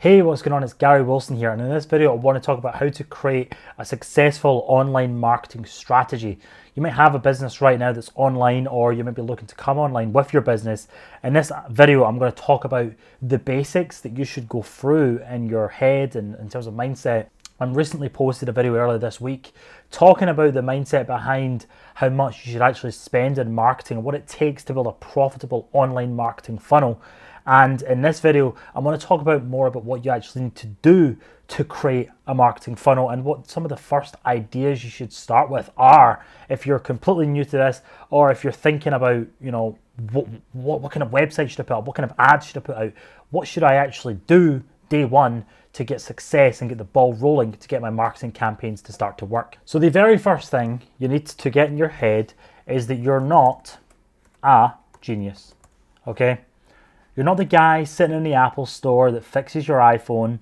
Hey, what's going on? It's Gary Wilson here, and in this video I want to talk about how to create a successful online marketing strategy. You might have a business right now that's online, or you might be looking to come online with your business. In this video I'm going to talk about the basics that you should go through in your head and in terms of mindset. I recently posted a video earlier this week talking about the mindset behind how much you should actually spend in marketing and what it takes to build a profitable online marketing funnel. And in this video, I'm going to talk about more about what you actually need to do to create a marketing funnel and what some of the first ideas you should start with are if you're completely new to this, or if you're thinking about, what kind of website should I put up, what kind of ads should I put out, what should I actually do day one to get success and get the ball rolling to get my marketing campaigns to start to work. So the very first thing you need to get in your head is that you're not a genius, okay? You're not the guy sitting in the Apple store that fixes your iPhone.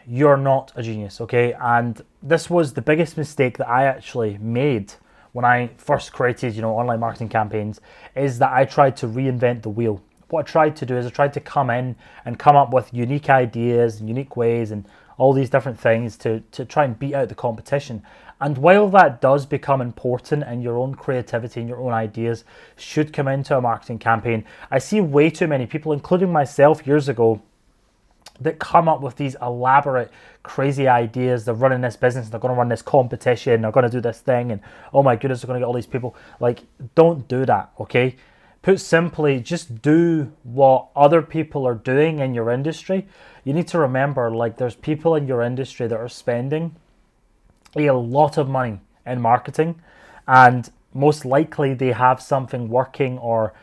You're not a genius, okay? And this was the biggest mistake that I actually made when I first created, online marketing campaigns, is that I tried to reinvent the wheel. What I tried to do is I tried to come in and come up with unique ideas and unique ways and all these different things to try and beat out the competition. And while that does become important and your own creativity and your own ideas should come into a marketing campaign, I see way too many people, including myself years ago, that come up with these elaborate, crazy ideas. They're running this business, they're going to run this competition, they're going to do this thing, and oh my goodness, they're going to get all these people. Like, don't do that, okay? Put simply, just do what other people are doing in your industry. You need to remember, there's people in your industry that are spending a lot of money in marketing, and most likely they have something working, or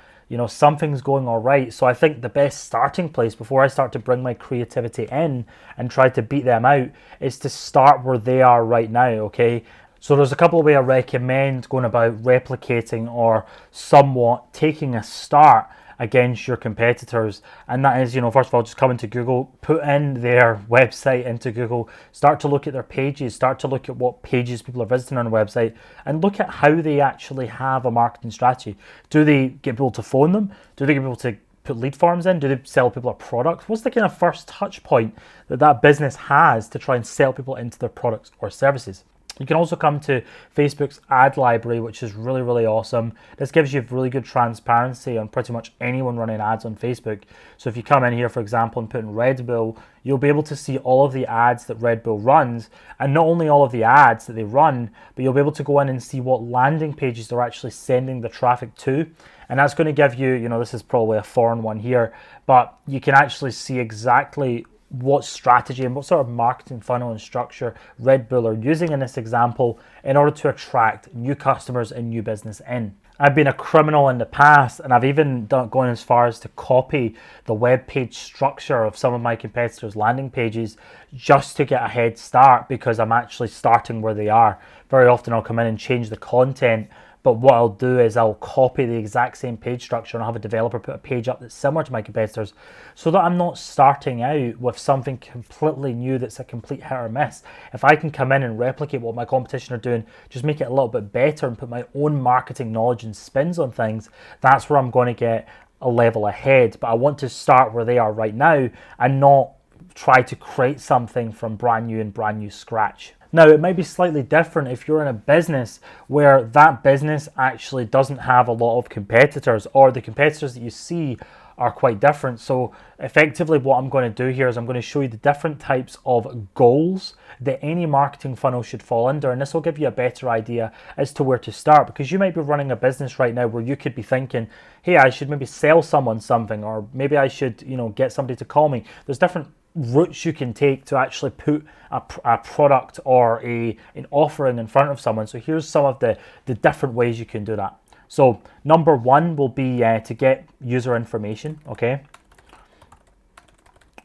something's going all right. So I think the best starting place before I start to bring my creativity in and try to beat them out is to start where they are right now, okay? So there's a couple of ways I recommend going about replicating or somewhat taking a start against your competitors. And that is, first of all, just come into Google, put in their website into Google, start to look at their pages, start to look at what pages people are visiting on the website, and look at how they actually have a marketing strategy. Do they get people to phone them? Do they get people to put lead forms in? Do they sell people a product? What's the kind of first touch point that business has to try and sell people into their products or services? You can also come to Facebook's ad library, which is really, really awesome. This gives you really good transparency on pretty much anyone running ads on Facebook. So if you come in here, for example, and put in Red Bull, you'll be able to see all of the ads that Red Bull runs, and not only all of the ads that they run, but you'll be able to go in and see what landing pages they're actually sending the traffic to. And that's going to give you, this is probably a foreign one here, but you can actually see exactly what strategy and what sort of marketing funnel and structure Red Bull are using in this example in order to attract new customers and new business in. I've been a criminal in the past, and I've even gone as far as to copy the web page structure of some of my competitors' landing pages just to get a head start, because I'm actually starting where they are. Very often I'll come in and change the content, but what I'll do is I'll copy the exact same page structure and I'll have a developer put a page up that's similar to my competitors, so that I'm not starting out with something completely new that's a complete hit or miss. If I can come in and replicate what my competition are doing, just make it a little bit better and put my own marketing knowledge and spins on things, that's where I'm going to get a level ahead. But I want to start where they are right now and not try to create something from brand new scratch. Now, it might be slightly different if you're in a business where that business actually doesn't have a lot of competitors, or the competitors that you see are quite different. So effectively what I'm going to do here is I'm going to show you the different types of goals that any marketing funnel should fall under, and this will give you a better idea as to where to start, because you might be running a business right now where you could be thinking, hey, I should maybe sell someone something, or maybe I should get somebody to call me. There's different routes you can take to actually put a product or an offering in front of someone. So here's some of the different ways you can do that. So number one will be to get user information, okay?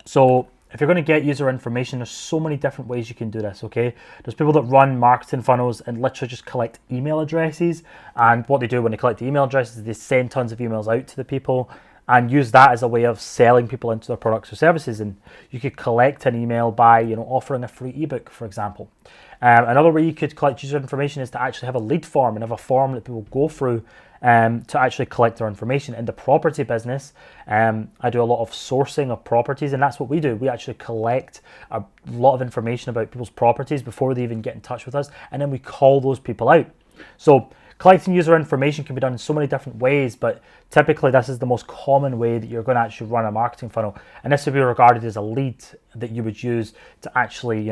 So if you're going to get user information, there's so many different ways you can do this, okay? There's people that run marketing funnels and literally just collect email addresses, and what they do when they collect the email addresses is they send tons of emails out to the people, and use that as a way of selling people into their products or services. And you could collect an email by, offering a free ebook, for example. Another way you could collect user information is to actually have a lead form and have a form that people go through to actually collect their information. In the property business, I do a lot of sourcing of properties, and that's what we do. We actually collect a lot of information about people's properties before they even get in touch with us, and then we call those people out. So collecting user information can be done in so many different ways, but typically this is the most common way that you're going to actually run a marketing funnel. And this would be regarded as a lead that you would use to actually,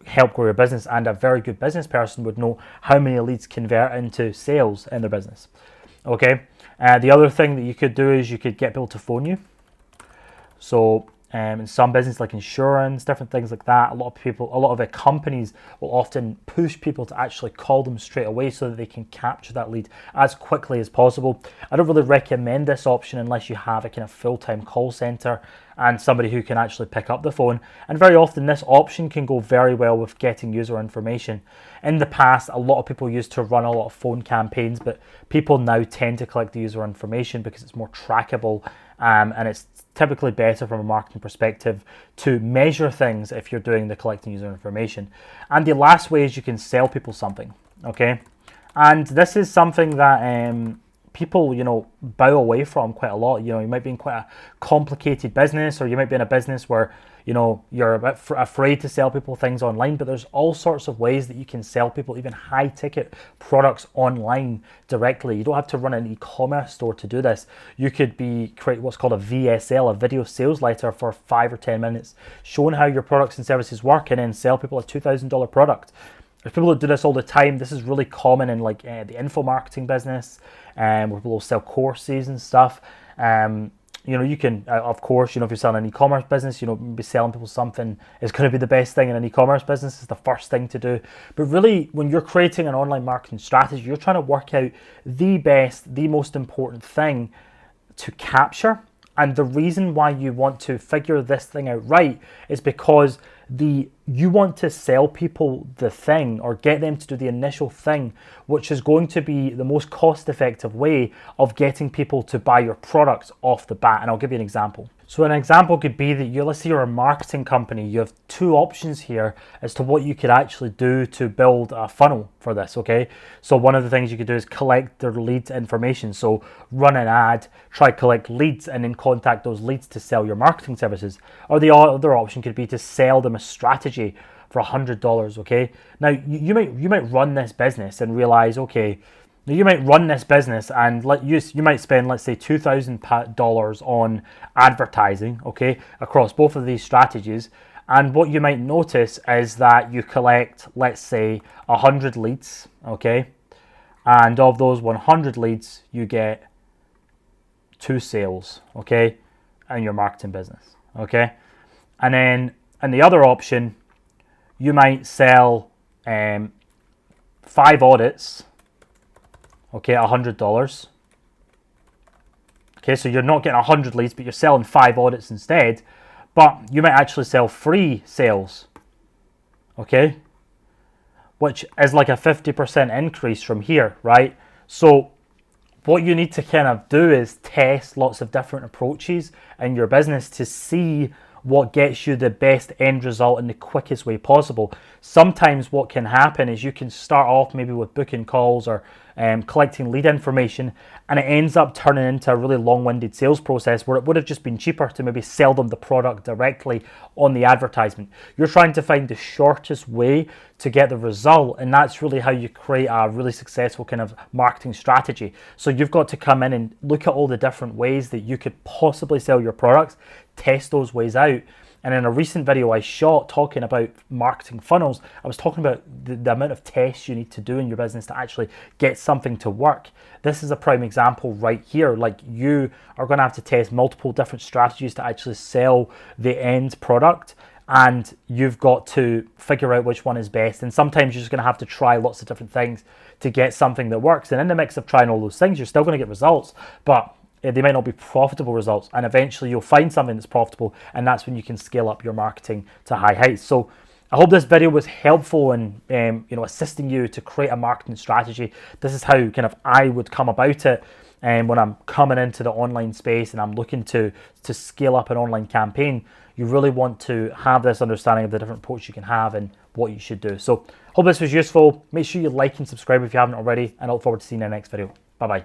help grow your business. And a very good business person would know how many leads convert into sales in their business. Okay. The other thing that you could do is you could get people to phone you. So in some business like insurance, different things like that, a lot of the companies will often push people to actually call them straight away so that they can capture that lead as quickly as possible. I don't really recommend this option unless you have a kind of full-time call center and somebody who can actually pick up the phone. And very often this option can go very well with getting user information. In the past, a lot of people used to run a lot of phone campaigns, but people now tend to collect the user information because it's more trackable, and it's typically better from a marketing perspective to measure things if you're doing the collecting user information. And the last way is you can sell people something, okay? And this is something that people, bow away from quite a lot. You might be in quite a complicated business, or you might be in a business where, you're a bit afraid to sell people things online, but there's all sorts of ways that you can sell people even high ticket products online directly. You don't have to run an e-commerce store to do this. You could create what's called a VSL, a video sales letter, for 5 or 10 minutes, showing how your products and services work, and then sell people a $2,000 product. There's people that do this all the time. This is really common in the info marketing business, where people will sell courses and stuff. You can, of course, if you're selling an e-commerce business, be selling people something is going to be the best thing in an e-commerce business. It's the first thing to do. But really, when you're creating an online marketing strategy, you're trying to work out the best, the most important thing to capture. And the reason why you want to figure this thing out right is because you want to sell people the thing, or get them to do the initial thing, which is going to be the most cost-effective way of getting people to buy your products off the bat. And I'll give you an example. So an example could be that let's say you're a marketing company. You have two options here as to what you could actually do to build a funnel for this, okay? So one of the things you could do is collect their lead information. So run an ad, try to collect leads, and then contact those leads to sell your marketing services. Or the other option could be to sell them a strategy for $100, okay? Now, you might run this business and realize, okay, you might run this business and you might spend, let's say, $2,000 on advertising, okay, across both of these strategies. And what you might notice is that you collect, let's say, 100 leads, okay, and of those 100 leads, you get 2 sales, okay, in your marketing business, okay. And then in the other option, you might sell 5 audits, okay, $100. Okay, so you're not getting 100 leads, but you're selling 5 audits instead. But you might actually sell 3 sales, okay, which is like a 50% increase from here, right? So what you need to kind of do is test lots of different approaches in your business to see what gets you the best end result in the quickest way possible. Sometimes what can happen is you can start off maybe with booking calls or collecting lead information, and it ends up turning into a really long-winded sales process where it would have just been cheaper to maybe sell them the product directly on the advertisement. You're trying to find the shortest way to get the result, and that's really how you create a really successful kind of marketing strategy. So you've got to come in and look at all the different ways that you could possibly sell your products, test those ways out. And in a recent video I shot talking about marketing funnels, I was talking about the amount of tests you need to do in your business to actually get something to work. This is a prime example right here. Like, you are going to have to test multiple different strategies to actually sell the end product, and you've got to figure out which one is best. And sometimes you're just going to have to try lots of different things to get something that works. And in the mix of trying all those things, you're still going to get results, but they might not be profitable results, and eventually you'll find something that's profitable, and that's when you can scale up your marketing to high heights. So I hope this video was helpful in assisting you to create a marketing strategy. This is how kind of I would come about it. And when I'm coming into the online space and I'm looking to scale up an online campaign, you really want to have this understanding of the different approach you can have and what you should do. So hope this was useful. Make sure you like and subscribe if you haven't already, and I look forward to seeing you in the next video. Bye bye.